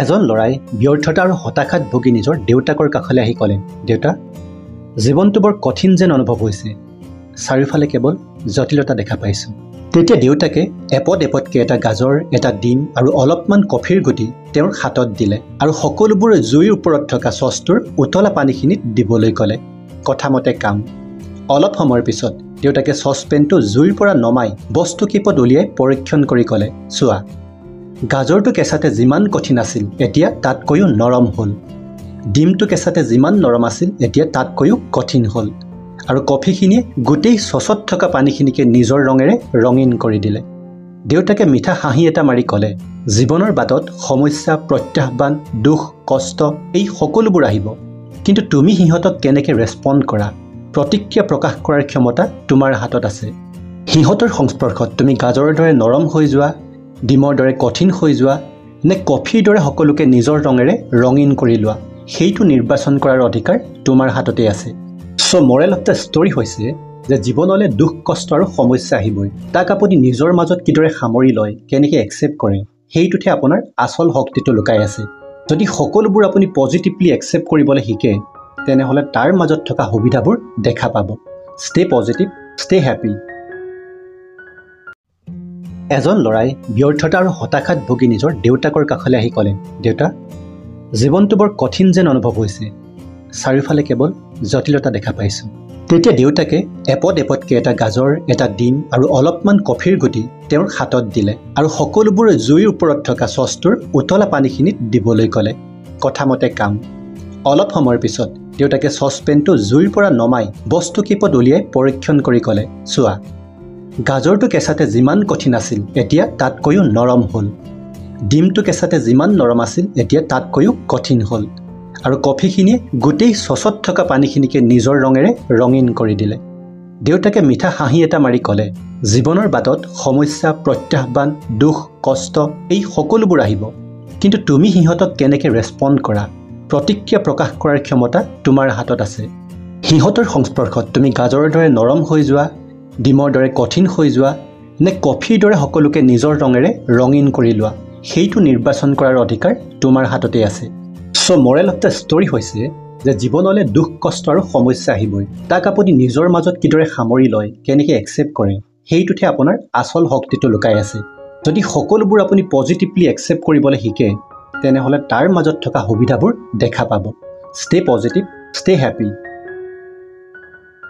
এজন ল'ৰাই ব্যৰ্থতা আৰু হতাশাত ভুগি নিজৰ দেউতাকৰ কাষলৈ আহি ক'লে, দেউতা, জীৱনটো বৰ কঠিন যেন অনুভৱ হৈছে। চাৰিওফালে কেৱল জটিলতা দেখা পাইছোঁ। তেতিয়া দেউতাকে এপদ এপদকৈ এটা গাজৰ, এটা ডিম আৰু অলপমান কফিৰ গুটি তেওঁৰ হাতত দিলে আৰু সকলোবোৰ জুইৰ ওপৰত থকা চচটোৰ উতলা পানীখিনিত দিবলৈ ক'লে। কথামতে কাম। অলপ সময়ৰ পিছত দেউতাকে চচপেনটো জুইৰ পৰা নমাই বস্তু কেইপদ উলিয়াই পৰীক্ষণ কৰি ক'লে, চোৱা, গাজৰটো কেঁচাতে যিমান কঠিন আছিল এতিয়া তাতকৈও নৰম হ'ল। ডিমটো কেঁচাতে যিমান নৰম আছিল এতিয়া তাতকৈও কঠিন হ'ল। আৰু কফিখিনিয়ে গোটেই চচত থকা পানীখিনিকে নিজৰ ৰঙেৰে ৰঙীন কৰি দিলে। দেউতাকে মিঠা হাঁহি এটা মাৰি ক'লে, জীৱনৰ বাটত সমস্যা, প্ৰত্যাহ্বান, দুখ, কষ্ট এই সকলোবোৰ আহিব, কিন্তু তুমি সিহঁতক কেনেকৈ ৰেছপণ্ড কৰা, প্ৰতিক্ৰিয়া প্ৰকাশ কৰাৰ ক্ষমতা তোমাৰ হাতত আছে। সিহঁতৰ সংস্পৰ্শত তুমি গাজৰৰ দৰে নৰম হৈ যোৱা, ডিমৰ দৰে কঠিন হৈ যোৱা, নে কফিৰ দৰে সকলোকে নিজৰ ৰঙেৰে ৰঙীন কৰি লোৱা, সেইটো নিৰ্বাচন কৰাৰ অধিকাৰ তোমাৰ হাততে আছে। চ' মৰেল অফ দ্য ষ্টৰী হৈছে যে জীৱনলৈ দুখ, কষ্ট আৰু সমস্যা আহিবই। তাক আপুনি নিজৰ মাজত কিদৰে সামৰি লয়, কেনেকৈ একচেপ্ট কৰে, সেইটোতহে আপোনাৰ আচল শক্তিটো লুকাই আছে। যদি সকলোবোৰ আপুনি পজিটিভলি একচেপ্ট কৰিবলৈ শিকে, তেনেহ'লে তাৰ মাজত থকা সুবিধাবোৰ দেখা পাব। Stay positive, stay happy. এজন ল'ৰাই ব্যৰ্থতা আৰু হতাশাত ভুগি নিজৰ দেউতাকৰ কাষলৈ আহি ক'লে, দেউতা, জীৱনটো বৰ কঠিন যেন অনুভৱ হৈছে। চাৰিওফালে কেৱল জটিলতা দেখা পাইছোঁ। তেতিয়া দেউতাকে এপদ এপদকৈ এটা গাজৰ, এটা ডিম আৰু অলপমান কফিৰ গুটি তেওঁৰ হাতত দিলে আৰু সকলোবোৰ জুইৰ ওপৰত থকা চচটোৰ উতলা পানীখিনিত দিবলৈ ক'লে। কথামতে কাম। অলপ সময়ৰ পিছত দেউতাকে চচপেনটো জুইৰ পৰা নমাই বস্তু কেইপদ উলিয়াই পৰীক্ষণ কৰি ক'লে, চোৱা, গাজৰটো কেঁচাতে যিমান কঠিন আছিল এতিয়া তাতকৈও নৰম হ'ল। ডিমটো কেঁচাতে যিমান নৰম আছিল এতিয়া তাতকৈও কঠিন হ'ল। আৰু কফিখিনিয়ে গোটেই চচত থকা পানীখিনিকে নিজৰ ৰঙেৰে ৰঙীন কৰি দিলে। দেউতাকে মিঠা হাঁহি এটা মাৰি ক'লে, জীৱনৰ বাটত সমস্যা, প্ৰত্যাহ্বান, দুখ, কষ্ট এই সকলোবোৰ আহিব, কিন্তু তুমি সিহঁতক কেনেকৈ ৰেছপণ্ড কৰা, প্ৰতিক্ৰিয়া প্ৰকাশ কৰাৰ ক্ষমতা তোমাৰ হাতত আছে। সিহঁতৰ সংস্পৰ্শত তুমি গাজৰৰ দৰে নৰম হৈ যোৱা, ডিমৰ দৰে কঠিন হৈ যোৱা, নে কফিৰ দৰে সকলোকে নিজৰ ৰঙেৰে ৰঙীন কৰি লোৱা, সেইটো নিৰ্বাচন কৰাৰ অধিকাৰ তোমাৰ হাততে আছে। চ' মৰেল অফ দ্য ষ্টৰী হৈছে যে জীৱনলৈ দুখ, কষ্ট আৰু সমস্যা আহিবই। তাক আপুনি নিজৰ মাজত কিদৰে সামৰি লয়, কেনেকৈ একচেপ্ট কৰে, সেইটোতহে আপোনাৰ আচল শক্তিটো লুকাই আছে। যদি সকলোবোৰ আপুনি পজিটিভলি একচেপ্ট কৰিবলৈ শিকে, তেনেহ'লে তাৰ মাজত থকা সুবিধাবোৰ দেখা পাব। Stay positive, stay happy.